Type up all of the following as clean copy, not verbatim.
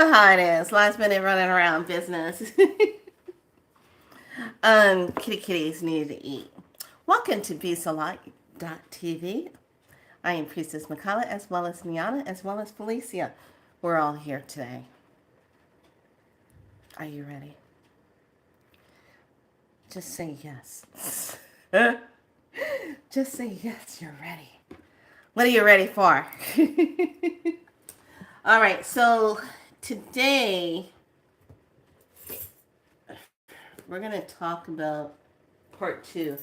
How it is. Last minute running around business. Kitties need to eat. Welcome to BeSalite.tv. I am Priestess Makala as well as Niana as well as Felicia. We're all here today. Are you ready? Just say yes. Just say yes, you're ready. What are you ready for? All right, so today we're going to talk about part two.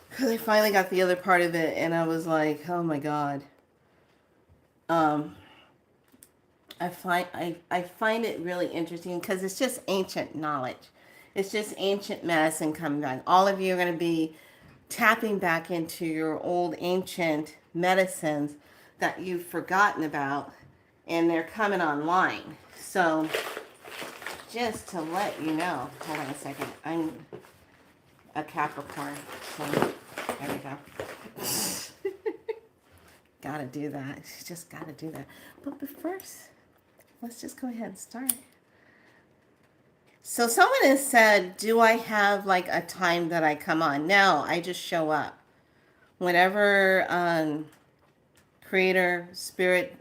Because I finally got the other part of it and I was like, oh my God. Um, I find it really interesting because it's just ancient knowledge. It's just ancient medicine coming back. All of you are going to be tapping back into your old ancient medicines that you've forgotten about, and they're coming online. So, just to let you know, hold on a second. I'm a Capricorn, so there we go. Gotta do that. Just gotta do that. But first, let's just go ahead and start. So someone has said, do I have like a time that I come on? No, I just show up. Whenever creator, spirit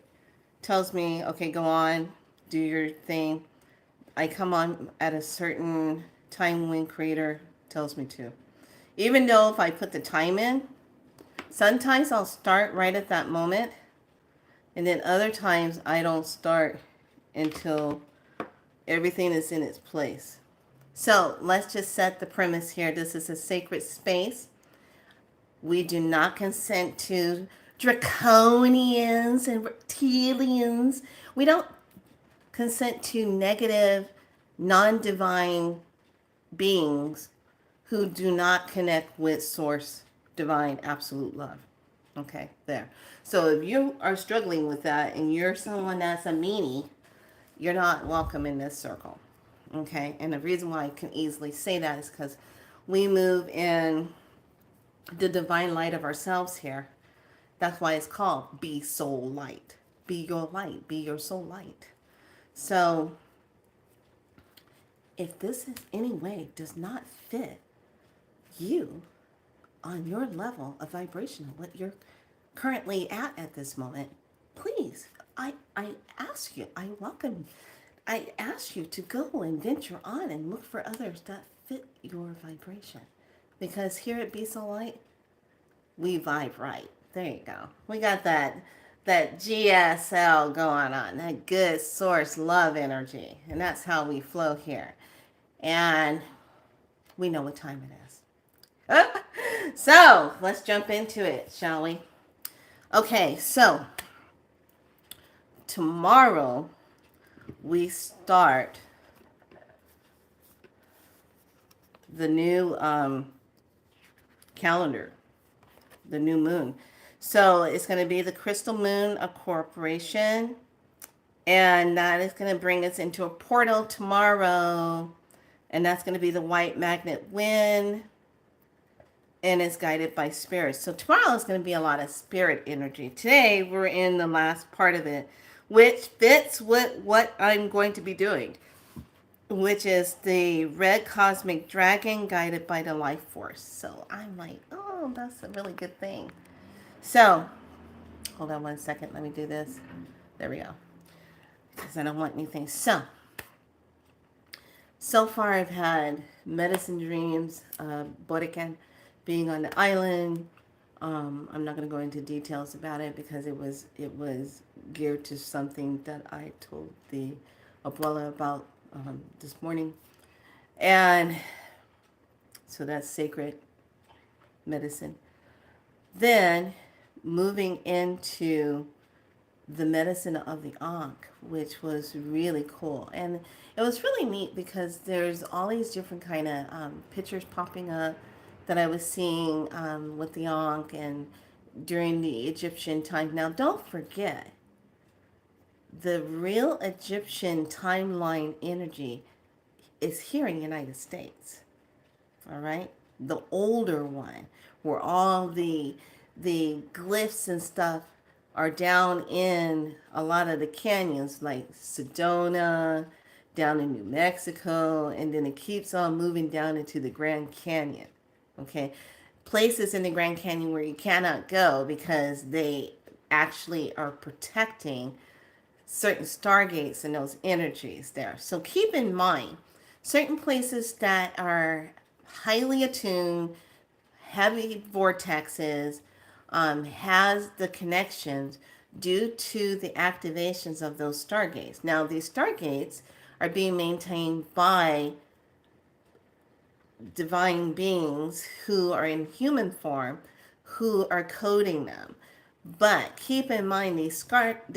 tells me, okay, go on, do your thing, I come on at a certain time when creator tells me to. Even though if I put the time in, sometimes I'll start right at that moment. And then other times I don't start until everything is in its place. So let's just set the premise here. This is a sacred space. We do not consent to draconians and reptilians. We don't consent to negative, non-divine beings who do not connect with source, divine, absolute love. Okay, there. So if you are struggling with that and you're someone that's a meanie, you're not welcome in this circle. Okay, and the reason why I can easily say that is because we move in the divine light of ourselves here. That's why it's called Be Soul Light. Be your light. Be your soul light. So if this in any way does not fit you on your level of vibration of what you're currently at this moment, please, I ask you, I welcome, I ask you to go and venture on and look for others that fit your vibration. Because here at Be So Light, we vibe right. There you go. We got that GSL going on, that good source love energy. And that's how we flow here. And we know what time it is. So let's jump into it, shall we? Okay, so tomorrow we start the new calendar, the new moon. So it's going to be the crystal moon, a corporation, and that is going to bring us into a portal tomorrow, and that's going to be the white magnet wind, and it's guided by spirit. So tomorrow is going to be a lot of spirit energy. Today we're in the last part of it, which fits with what I'm going to be doing, which is the red cosmic dragon guided by the life force. So I'm like, oh, that's a really good thing. So hold on one second. Let me do this. There we go. Because I don't want anything. So far I've had medicine dreams, Borican being on the island. I'm not going to go into details about it because it was geared to something that I told the abuela about this morning. And so that's sacred medicine. Then moving into the medicine of the Ankh, which was really cool. And it was really neat because there's all these different kind of pictures popping up that I was seeing with the Ankh and during the Egyptian time. Now, don't forget, the real Egyptian timeline energy is here in the United States. All right? The older one, where all the glyphs and stuff are down in a lot of the canyons, like Sedona, down in New Mexico, and then it keeps on moving down into the Grand Canyon. Okay, places in the Grand Canyon where you cannot go because they actually are protecting certain stargates and those energies there. So keep in mind certain places that are highly attuned, heavy vortexes, has the connections due to the activations of those stargates. Now, these stargates are being maintained by divine beings who are in human form who are coding them. But keep in mind these stargates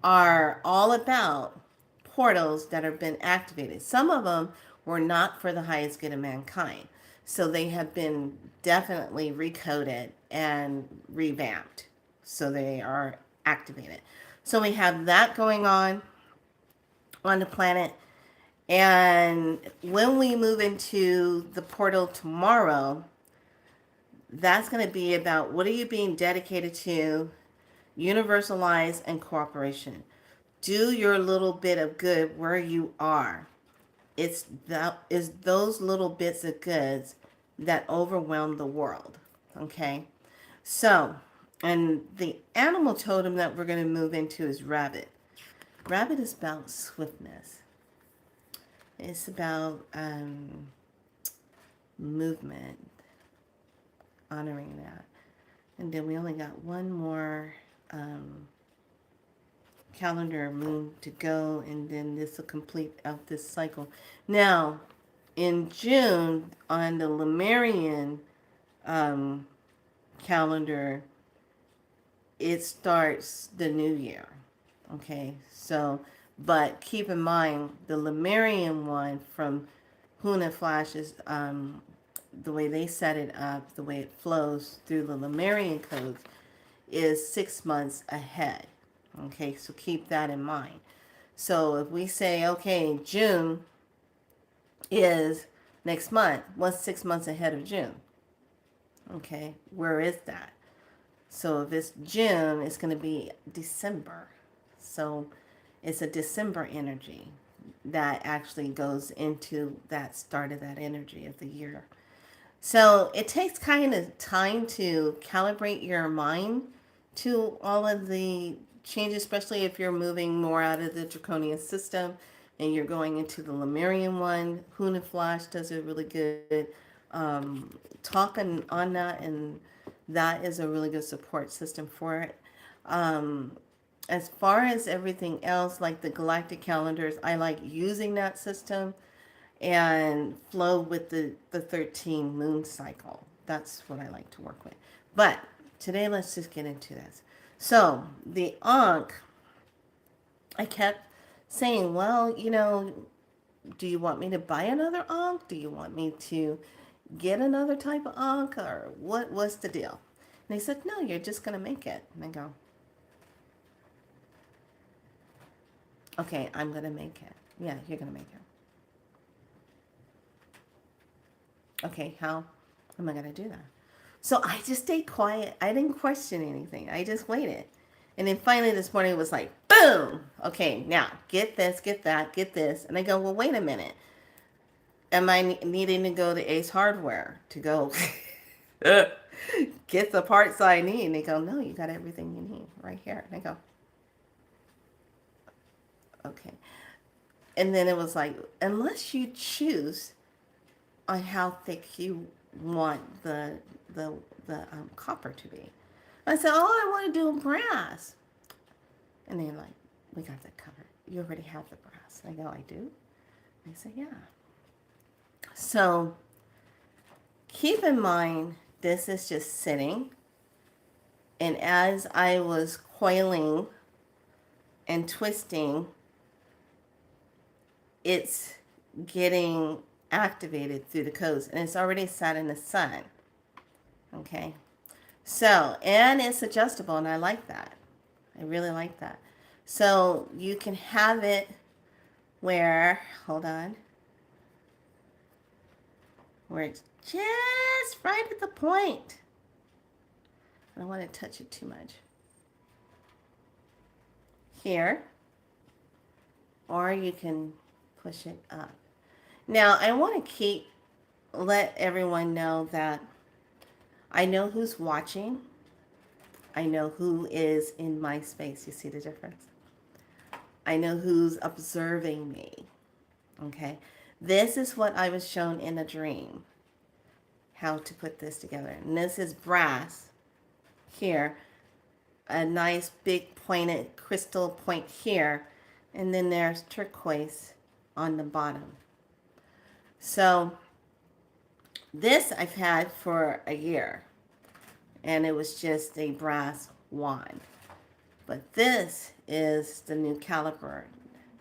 are all about portals that have been activated. Some of them were not for the highest good of mankind. So they have been definitely recoded and revamped. So they are activated. So we have that going on the planet. And when we move into the portal tomorrow, that's going to be about what are you being dedicated to, universalize, and cooperation. Do your little bit of good where you are. It's those little bits of goods that overwhelm the world. Okay? So, and the animal totem that we're going to move into is rabbit. Rabbit is about swiftness. It's about movement, honoring that. And then we only got one more calendar moon to go, and then this will complete out this cycle. Now, in June, on the Lemurian calendar, it starts the new year. Okay, so, but keep in mind the Lemurian one from Huna Flash is the way they set it up, the way it flows through the Lemurian codes is 6 months ahead. Okay, so keep that in mind. So if we say, okay, June is next month, what's 6 months ahead of June? Okay, where is that? So if it's June, it's going to be December. So it's a December energy that actually goes into that start of that energy of the year. So it takes kind of time to calibrate your mind to all of the changes, especially if you're moving more out of the draconian system and you're going into the Lemurian one. Huna Flash does a really good talking on that, and that is a really good support system for it. As far as everything else, like the galactic calendars, I like using that system and flow with the 13 moon cycle. That's what I like to work with. But today, let's just get into this. So the Ankh, I kept saying, well, do you want me to buy another Ankh? Do you want me to get another type of Ankh? Or what's the deal? And they said, no, you're just going to make it. And I go, okay, I'm going to make it. Yeah, you're going to make it. Okay, how am I going to do that? So I just stayed quiet. I didn't question anything. I just waited. And then finally this morning it was like, boom! Okay, now get this, get that, get this. And I go, well, wait a minute. Am I needing to go to Ace Hardware to go get the parts I need? And they go, no, you got everything you need right here. And I go, okay. And then it was like, unless you choose on how thick you want the copper to be. I said, oh, I want to do brass. And they're like, we got that covered. You already have the brass. And I go, I do? And I said, yeah. So keep in mind, this is just sitting. And as I was coiling and twisting, it's getting activated through the codes. And it's already sat in the sun. Okay. So, and it's adjustable, and I like that. I really like that. So you can have it where, hold on, where it's just right at the point. I don't want to touch it too much. Here, or you can push it up. Now, I want to let everyone know that I know who's watching. I know who is in my space. You see the difference? I know who's observing me. Okay. This is what I was shown in a dream, how to put this together. And this is brass here, a nice big pointed crystal point here, and then there's turquoise on the bottom. So this I've had for a year, and it was just a brass wand. But this is the new caliper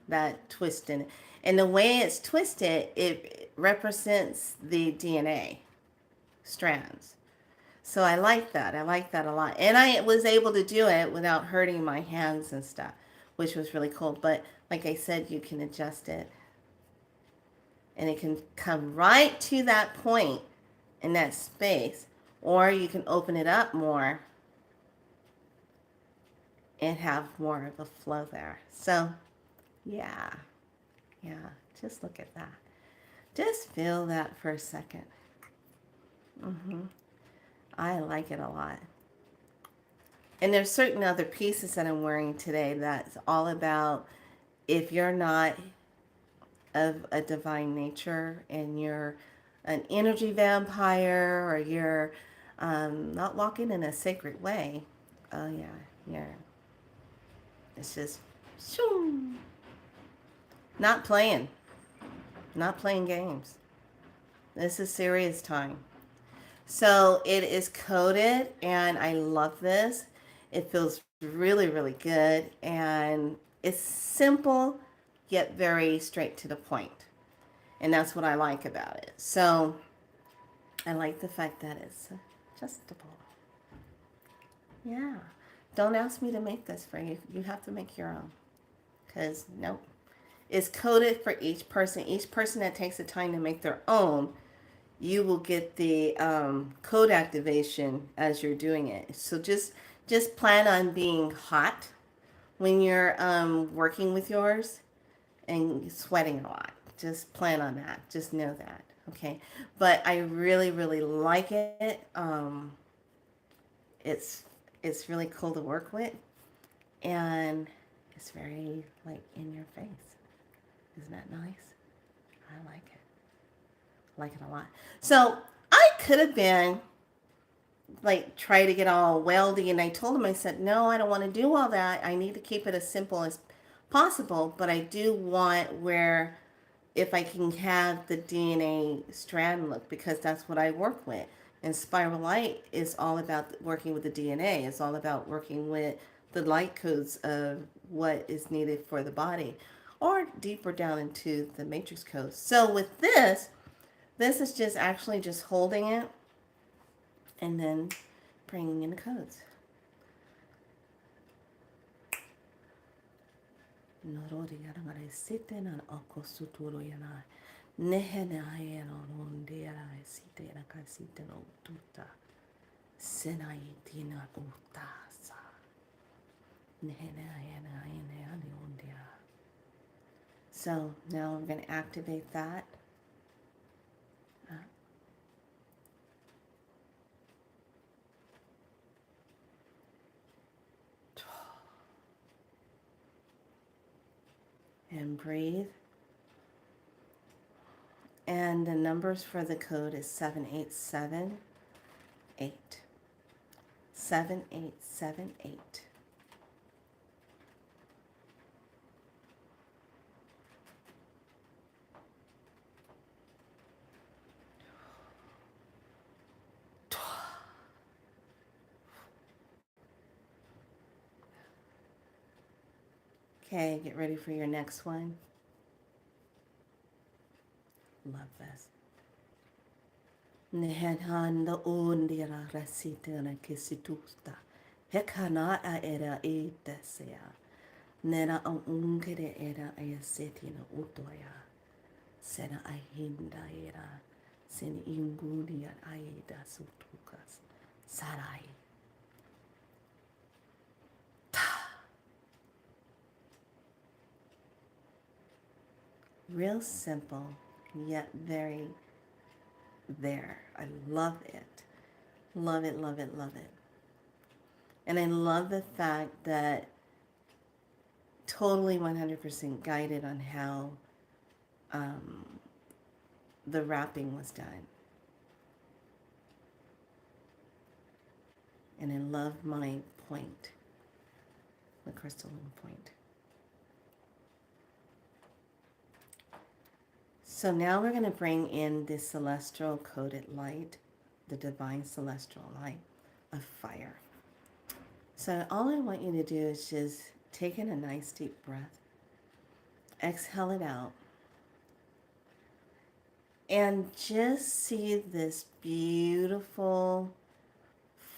that twisted. And the way it's twisted, it represents the DNA strands. So I like that. I like that a lot. And I was able to do it without hurting my hands and stuff, which was really cool. But like I said, you can adjust it. And it can come right to that point in that space. Or you can open it up more and have more of a flow there. So, yeah. Yeah, just look at that. Just feel that for a second. I like it a lot. And there's certain other pieces that I'm wearing today that's all about if you're not of a divine nature and you're an energy vampire or you're not walking in a sacred way. Oh yeah. It's just shoo, not playing games. This is serious time. So it is coated, and I love this. It feels really, really good, and it's simple yet very straight to the point. And that's what I like about it. So I like the fact that it's adjustable. Yeah. Don't ask me to make this for you. You have to make your own. Because, nope. It's coded for each person. Each person that takes the time to make their own, you will get the code activation as you're doing it. So just plan on being hot when you're working with yours and sweating a lot. Just plan on that. Just know that. Okay. But I really, really like it. It's really cool to work with, and it's very like in your face. Isn't that nice? I like it. I like it a lot. So I could have been like try to get all weldy, and I told him, I said, no, I don't want to do all that. I need to keep it as simple as possible, but I do want where if I can have the DNA strand look, because that's what I work with. And Spiral Light is all about working with the DNA. It's all about working with the light codes of what is needed for the body, or deeper down into the matrix codes. So with this is just actually just holding it and then bringing in the codes. Norori yarangare site na akosuturo yana. Nehena yana rondera site na kasite no tuta. Senai tina utasa. Nehena yana yana rondera. So now we're going to activate that. And breathe. And the numbers for the code is 7878. 7878. Okay, get ready for your next one. Love this. Nehanhanda ondira rasitera kisitusta. Hekana a era etesea. Nera ungere era ayasetina utoya. Sena ahinda era. Sen ingudia aida sutukas. Sarai. Real simple, yet very there. I love it. Love it, love it, love it. And I love the fact that totally 100% guided on how um, the wrapping was done. And I love my point, the crystalline point. So now we're going to bring in the celestial coded light, the divine celestial light of fire. So all I want you to do is just take in a nice deep breath, exhale it out, and just see this beautiful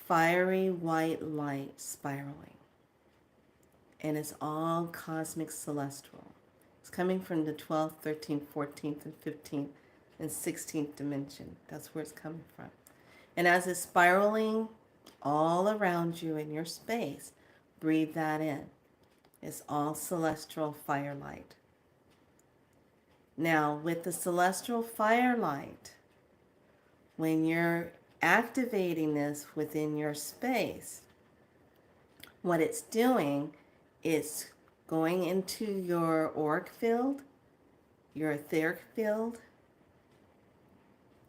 fiery white light spiraling. And it's all cosmic celestial. It's coming from the 12th, 13th, 14th, and 15th, and 16th dimension. That's where it's coming from. And as it's spiraling all around you in your space, breathe that in. It's all celestial firelight. Now, with the celestial firelight, when you're activating this within your space, what it's doing is going into your auric field, your etheric field,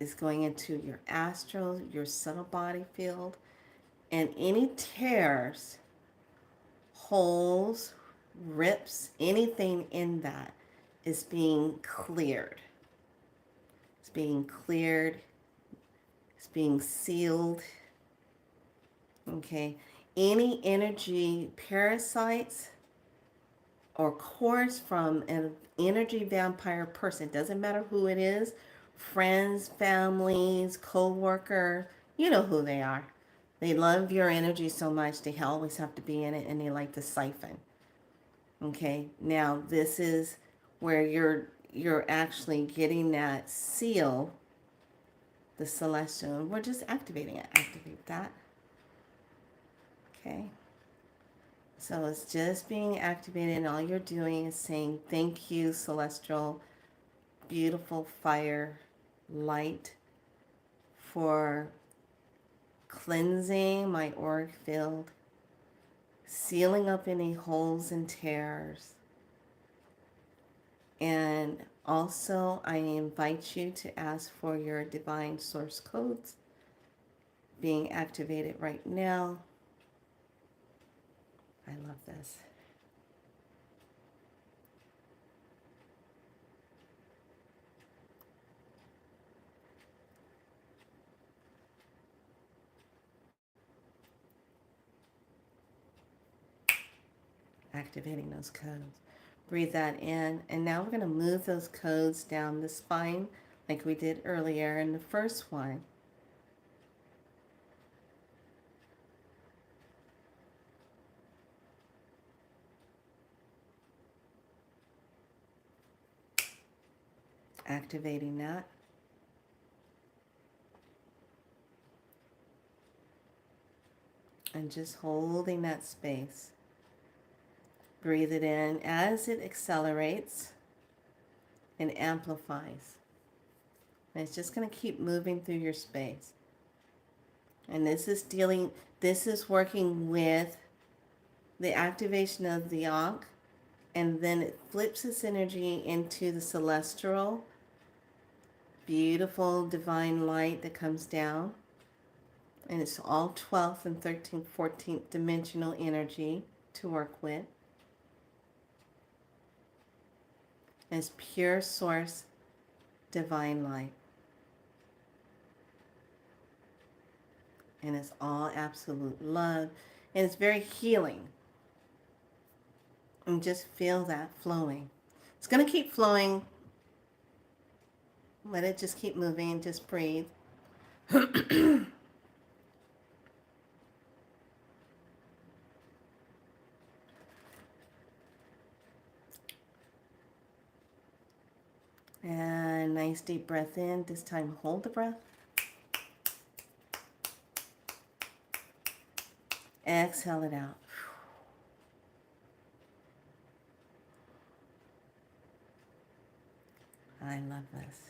is going into your astral, your subtle body field, and any tears, holes, rips, anything in that is being cleared. It's being cleared. It's being sealed. Okay. Any energy parasites or cores from an energy vampire person, doesn't matter who it is, friends, families, co-worker, you know who they are. They love your energy so much they always have to be in it, and they like to siphon. Okay, now this is where you're actually getting that seal, the celestial. We're just activating it. Activate that. Okay. So it's just being activated, and all you're doing is saying, thank you, celestial, beautiful fire, light, for cleansing my auric field, sealing up any holes and tears. And also, I invite you to ask for your divine source codes being activated right now. I love this. Activating those codes. Breathe that in, and now we're going to move those codes down the spine like we did earlier in the first one. Activating that. And just holding that space. Breathe it in as it accelerates and amplifies. And it's just going to keep moving through your space. And this is working with the activation of the Ankh, and then it flips its energy into the celestial, beautiful divine light that comes down. And it's all 12th and 13th, 14th dimensional energy to work with. And it's pure source divine light. And it's all absolute love. And it's very healing. And just feel that flowing. It's going to keep flowing. Let it just keep moving. Just breathe. And nice deep breath in. This time hold the breath. Exhale it out. I love this.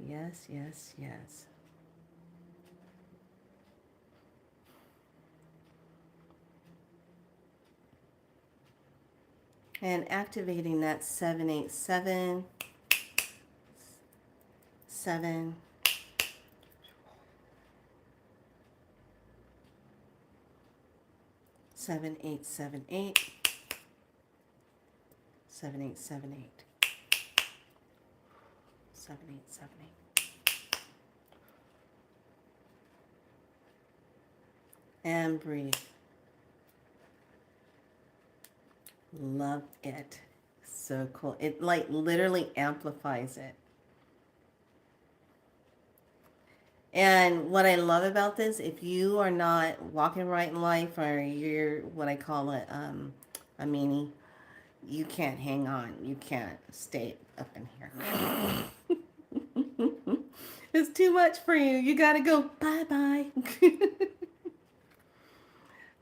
Yes, yes, yes. And activating that 787, 7, 7878, 7878, 7878. And breathe. Love it. So cool. It like literally amplifies it. And what I love about this, if you are not walking right in life, or you're what I call a meanie, you can't hang on. You can't stay up in here. It's too much for you. You got to go. Bye-bye.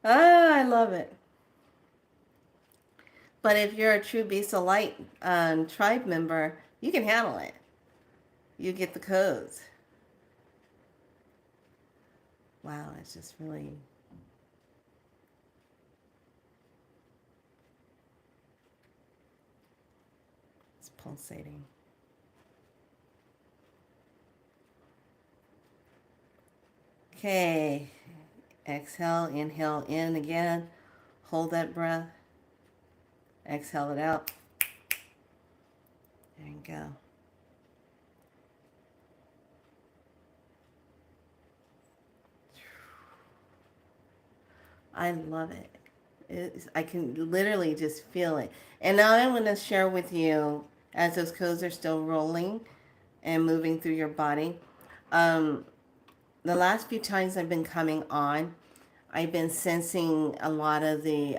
Ah, I love it. But if you're a true Beast of Light tribe member, you can handle it. You get the codes. Wow, it's just really... It's pulsating. Okay. Exhale, inhale in again. Hold that breath. Exhale it out. There you go. I love it. I can literally just feel it. And now I'm going to share with you, as those codes are still rolling and moving through your body. The last few times I've been coming on, I've been sensing a lot of the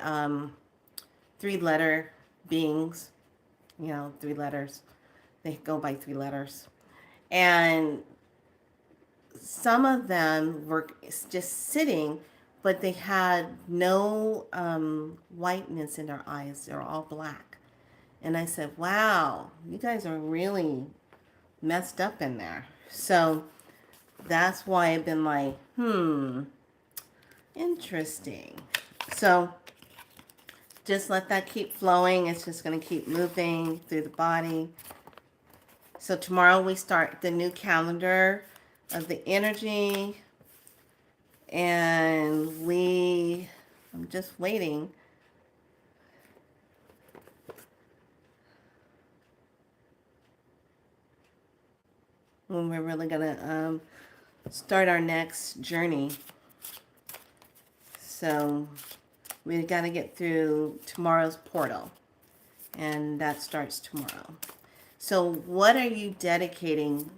3-letter beings, 3 letters. They go by 3 letters. And some of them were just sitting, but they had no whiteness in their eyes. They're all black. And I said, wow, you guys are really messed up in there. So that's why I've been like, interesting. So just let that keep flowing. It's just going to keep moving through the body. So tomorrow we start the new calendar of the energy. And I'm just waiting. When we're really going to start our next journey. So we got to get through tomorrow's portal. And that starts tomorrow. So what are you dedicating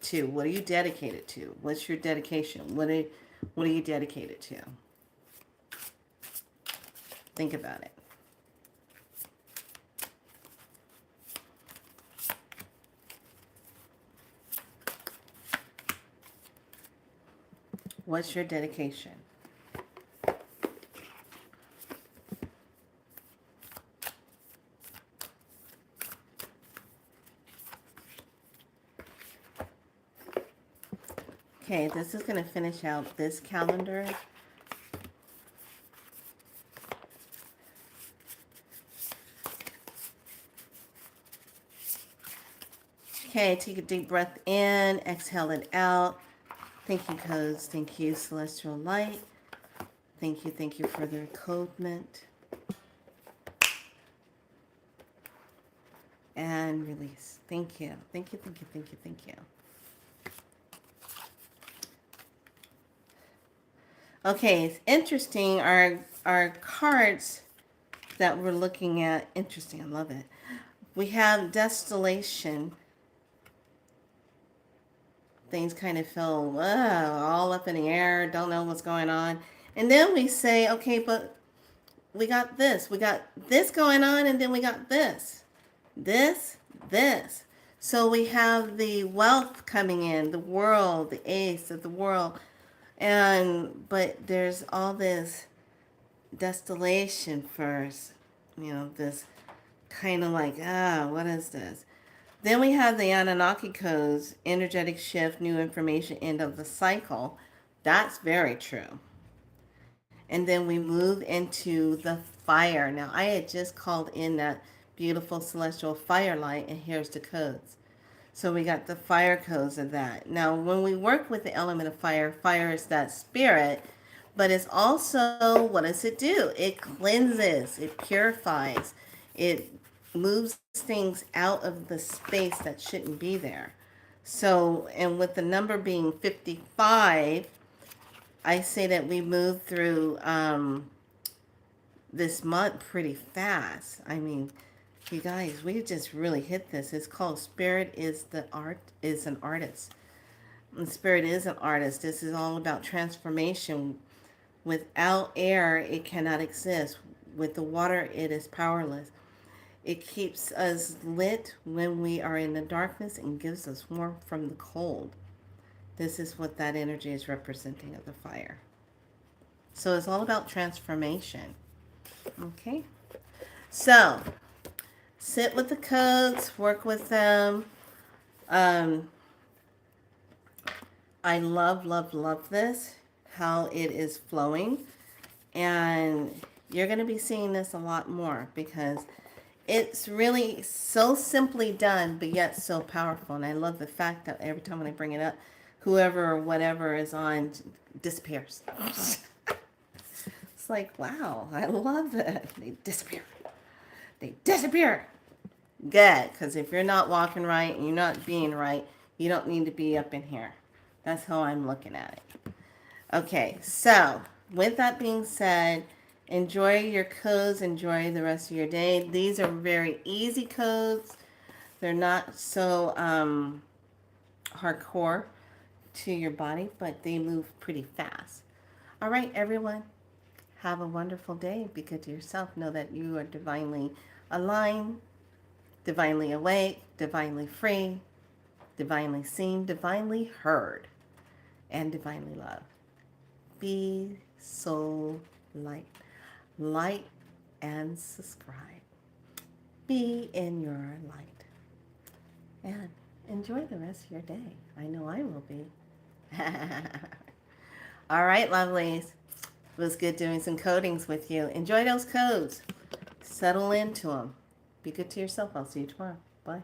to? What are you dedicated to? What's your dedication? What are you dedicated to? Think about it. What's your dedication? Okay, this is going to finish out this calendar. Okay, take a deep breath in, exhale it out. Thank you, codes. Thank you, celestial light. Thank you for the encodement. And release. Thank you. Thank you. Okay, it's interesting. Our cards that we're looking at, interesting, I love it. We have Desolation. Things kind of feel all up in the air, don't know what's going on. And then we say, okay, but we got this going on, and then we got this. So we have the wealth coming in, the world, the ace of the world. But there's all this desolation first, this kind of like, what is this? Then we have the Anunnaki codes, energetic shift, new information, end of the cycle. That's very true. And then we move into the fire. Now, I had just called in that beautiful celestial firelight, and here's the codes. So we got the fire codes of that. Now, when we work with the element of fire, fire is that spirit, but it's also, what does it do? It cleanses, it purifies, it moves things out of the space that shouldn't be there. So, and with the number being 55, I say that we move through this month pretty fast. I mean, you guys, we just really hit this. It's called Spirit is the Art is an Artist. And Spirit is an artist. This is all about transformation. Without air, it cannot exist. With the water, it is powerless. It keeps us lit when we are in the darkness and gives us warmth from the cold. This is what that energy is representing of the fire. So it's all about transformation. Okay? So, sit with the codes, work with them. I love, love, love this, how it is flowing. And you're going to be seeing this a lot more because it's really so simply done, but yet so powerful. And I love the fact that every time when I bring it up, whoever or whatever is on disappears. It's like, wow, I love it. They disappear. They disappear. Good, because if you're not walking right and you're not being right, you don't need to be up in here. That's how I'm looking at it. Okay, so with that being said, enjoy your codes, enjoy the rest of your day. These are very easy codes. They're not so hardcore to your body, but they move pretty fast. All right, everyone, have a wonderful day. Be good to yourself. Know that you are divinely aligned, divinely awake, divinely free, divinely seen, divinely heard, and divinely loved. Be soul light. Light and subscribe. Be in your light. And enjoy the rest of your day. I know I will be. All right, lovelies. It was good doing some codings with you. Enjoy those codes. Settle into them. Be good to yourself. I'll see you tomorrow. Bye.